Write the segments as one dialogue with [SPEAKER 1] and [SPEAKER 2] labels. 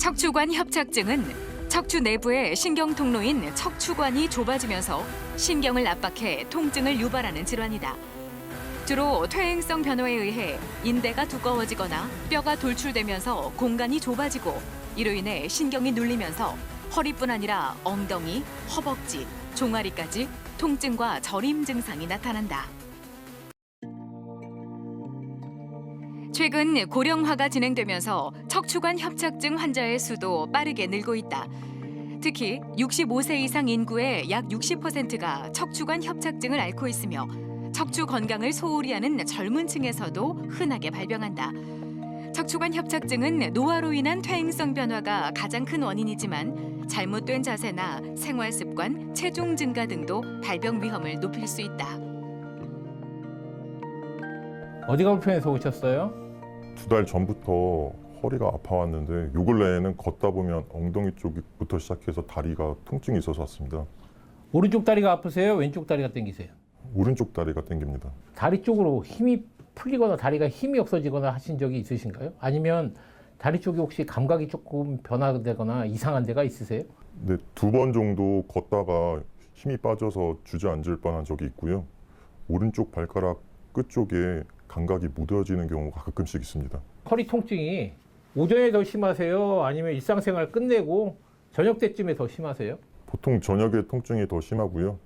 [SPEAKER 1] 척추관 협착증은 척추 내부의 신경 통로인 척추관이 좁아지면서 신경을 압박해 통증을 유발하는 질환이다. 주로 퇴행성 변화에 의해 인대가 두꺼워지거나 뼈가 돌출되면서 공간이 좁아지고 이로 인해 신경이 눌리면서 허리뿐 아니라 엉덩이, 허벅지, 종아리까지 통증과 저림 증상이 나타난다. 최근 고령화가 진행되면서 척추관 협착증 환자의 수도 빠르게 늘고 있다. 특히 65세 이상 인구의 약 60%가 척추관 협착증을 앓고 있으며 척추 건강을 소홀히 하는 젊은 층에서도 흔하게 발병한다. 척추관 협착증은 노화로 인한 퇴행성 변화가 가장 큰 원인이지만 잘못된 자세나 생활 습관, 체중 증가 등도 발병 위험을 높일 수 있다.
[SPEAKER 2] 어디가 불편해서 오셨어요?
[SPEAKER 3] 2달 전부터 허리가 아파왔는데 요 근래에는 걷다 보면 엉덩이 쪽부터 시작해서 다리가 통증이 있어서 왔습니다.
[SPEAKER 2] 오른쪽 다리가 아프세요? 왼쪽 다리가 당기세요?
[SPEAKER 3] 오른쪽 다리가 당깁니다.
[SPEAKER 2] 다리 쪽으로 힘이 풀리거나 다리가 힘이 없어지거나 하신 적이 있으신가요? 아니면 다리 쪽이 혹시 감각이 조금 변화되거나 이상한 데가 있으세요?
[SPEAKER 3] 네, 2번 정도 걷다가 힘이 빠져서 주저앉을 뻔한 적이 있고요. 오른쪽 발가락 끝쪽에 감각이 무뎌지는 경우가 가끔씩 있습니다.
[SPEAKER 2] 허리 통증이 오전에 더 심하세요? 아니면 일상생활 끝내고 저녁 때쯤에 더 심하세요?
[SPEAKER 3] 보통 저녁에 통증이 더 심하고요.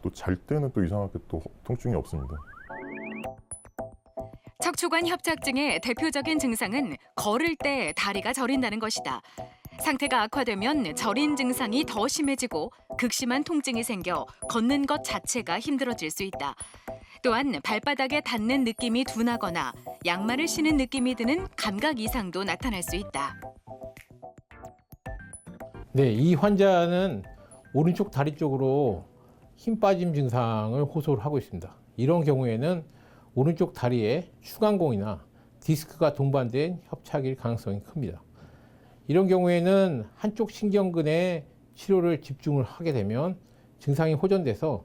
[SPEAKER 3] 또 잘 때는 또 이상하게 또 통증이 없습니다.
[SPEAKER 1] 척추관 협착증의 대표적인 증상은 걸을 때 다리가 저린다는 것이다. 상태가 악화되면 저린 증상이 더 심해지고 극심한 통증이 생겨 걷는 것 자체가 힘들어질 수 있다. 또한 발바닥에 닿는 느낌이 둔하거나 양말을 신은 느낌이 드는 감각 이상도 나타날 수 있다.
[SPEAKER 2] 네, 이 환자는 오른쪽 다리 쪽으로 힘 빠짐 증상을 호소를 하고 있습니다. 이런 경우에는 오른쪽 다리에 추간공이나 디스크가 동반된 협착일 가능성이 큽니다. 이런 경우에는 한쪽 신경근에 치료를 집중을 하게 되면 증상이 호전돼서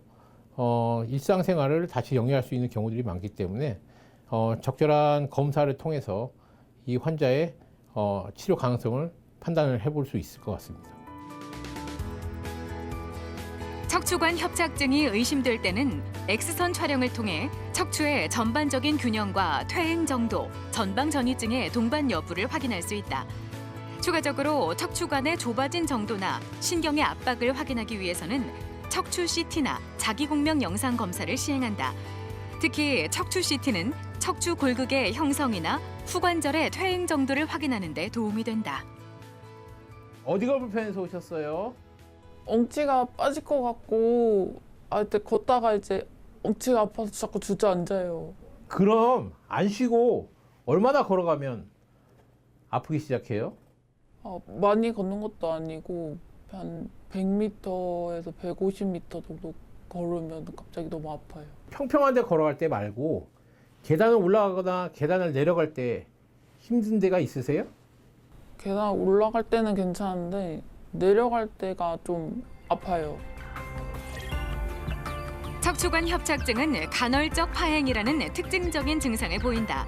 [SPEAKER 2] 일상생활을 다시 영위할 수 있는 경우들이 많기 때문에 적절한 검사를 통해서 이 환자의 치료 가능성을 판단을 해볼 수 있을 것 같습니다.
[SPEAKER 1] 척추관 협착증이 의심될 때는 X선 촬영을 통해 척추의 전반적인 균형과 퇴행 정도, 전방 전이증의 동반 여부를 확인할 수 있다. 추가적으로 척추관의 좁아진 정도나 신경의 압박을 확인하기 위해서는 척추 CT나 자기공명 영상 검사를 시행한다. 특히 척추 CT는 척추 골극의 형성이나 후관절의 퇴행 정도를 확인하는 데 도움이 된다.
[SPEAKER 2] 어디가 불편해서 오셨어요?
[SPEAKER 4] 엉치가 빠질 것 같고 때 걷다가 이제 엉치가 아파서 자꾸 주저앉아요.
[SPEAKER 2] 그럼 안 쉬고 얼마나 걸어가면 아프기 시작해요?
[SPEAKER 4] 많이 걷는 것도 아니고 한 100m에서 150m 정도 걸으면 갑자기 너무 아파요.
[SPEAKER 2] 평평한 데 걸어갈 때 말고 계단을 올라가거나 계단을 내려갈 때 힘든 데가 있으세요?
[SPEAKER 4] 계단 올라갈 때는 괜찮은데 내려갈 때가 좀 아파요.
[SPEAKER 1] 척추관 협착증은 간헐적 파행이라는 특징적인 증상을 보인다.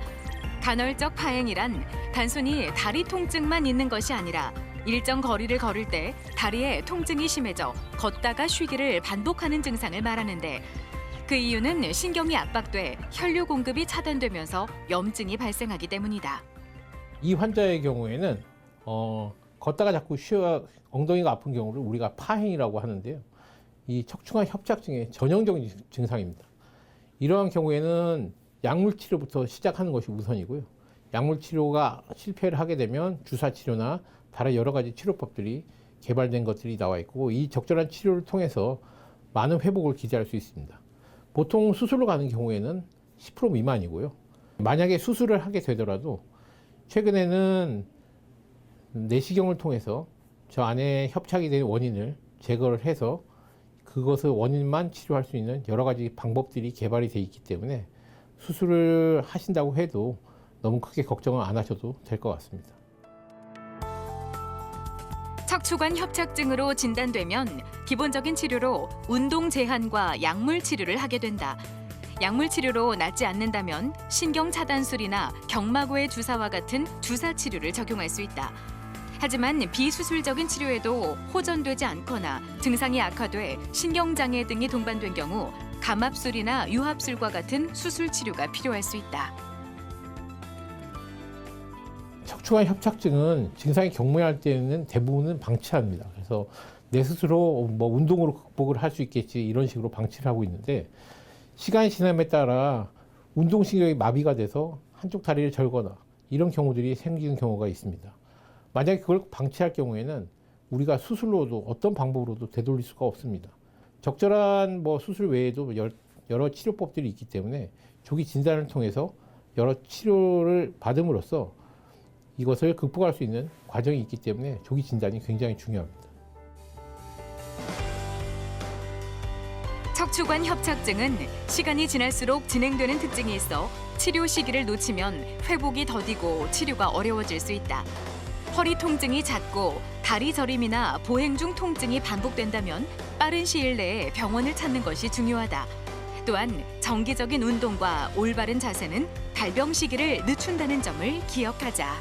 [SPEAKER 1] 간헐적 파행이란 단순히 다리 통증만 있는 것이 아니라 일정 거리를 걸을 때 다리에 통증이 심해져 걷다가 쉬기를 반복하는 증상을 말하는데 그 이유는 신경이 압박돼 혈류 공급이 차단되면서 염증이 발생하기 때문이다.
[SPEAKER 2] 이 환자의 경우에는 걷다가 자꾸 엉덩이가 아픈 경우를 우리가 파행이라고 하는데요. 이 척추관 협착증의 전형적인 증상입니다. 이러한 경우에는 약물 치료부터 시작하는 것이 우선이고요. 약물 치료가 실패를 하게 되면 주사 치료나 다른 여러 가지 치료법들이 개발된 것들이 나와 있고 이 적절한 치료를 통해서 많은 회복을 기대할 수 있습니다. 보통 수술로 가는 경우에는 10% 미만이고요. 만약에 수술을 하게 되더라도 최근에는 내시경을 통해서 저 안에 협착이 된 원인을 제거를 해서 그것을 원인만 치료할 수 있는 여러 가지 방법들이 개발이 돼 있기 때문에 수술을 하신다고 해도 너무 크게 걱정을 안 하셔도 될 것 같습니다.
[SPEAKER 1] 척추관 협착증으로 진단되면 기본적인 치료로 운동 제한과 약물 치료를 하게 된다. 약물 치료로 낫지 않는다면 신경 차단술이나 경마고의 주사와 같은 주사 치료를 적용할 수 있다. 하지만 비수술적인 치료에도 호전되지 않거나 증상이 악화돼 신경장애 등이 동반된 경우 감압술이나 유합술과 같은 수술 치료가 필요할 수 있다.
[SPEAKER 2] 척추관 협착증은 증상이 경미할 때는 대부분은 방치합니다. 그래서 내 스스로 뭐 운동으로 극복을 할 수 있겠지 이런 식으로 방치를 하고 있는데 시간이 지남에 따라 운동신경이 마비가 돼서 한쪽 다리를 절거나 이런 경우들이 생기는 경우가 있습니다. 만약에 그걸 방치할 경우에는 우리가 수술로도 어떤 방법으로도 되돌릴 수가 없습니다. 적절한 뭐 수술 외에도 여러 치료법들이 있기 때문에 조기 진단을 통해서 여러 치료를 받음으로써 이것을 극복할 수 있는 과정이 있기 때문에 조기 진단이 굉장히 중요합니다.
[SPEAKER 1] 척추관 협착증은 시간이 지날수록 진행되는 특징이 있어 치료 시기를 놓치면 회복이 더디고 치료가 어려워질 수 있다. 허리 통증이 잦고 다리 저림이나 보행 중 통증이 반복된다면 빠른 시일 내에 병원을 찾는 것이 중요하다. 또한 정기적인 운동과 올바른 자세는 발병 시기를 늦춘다는 점을 기억하자.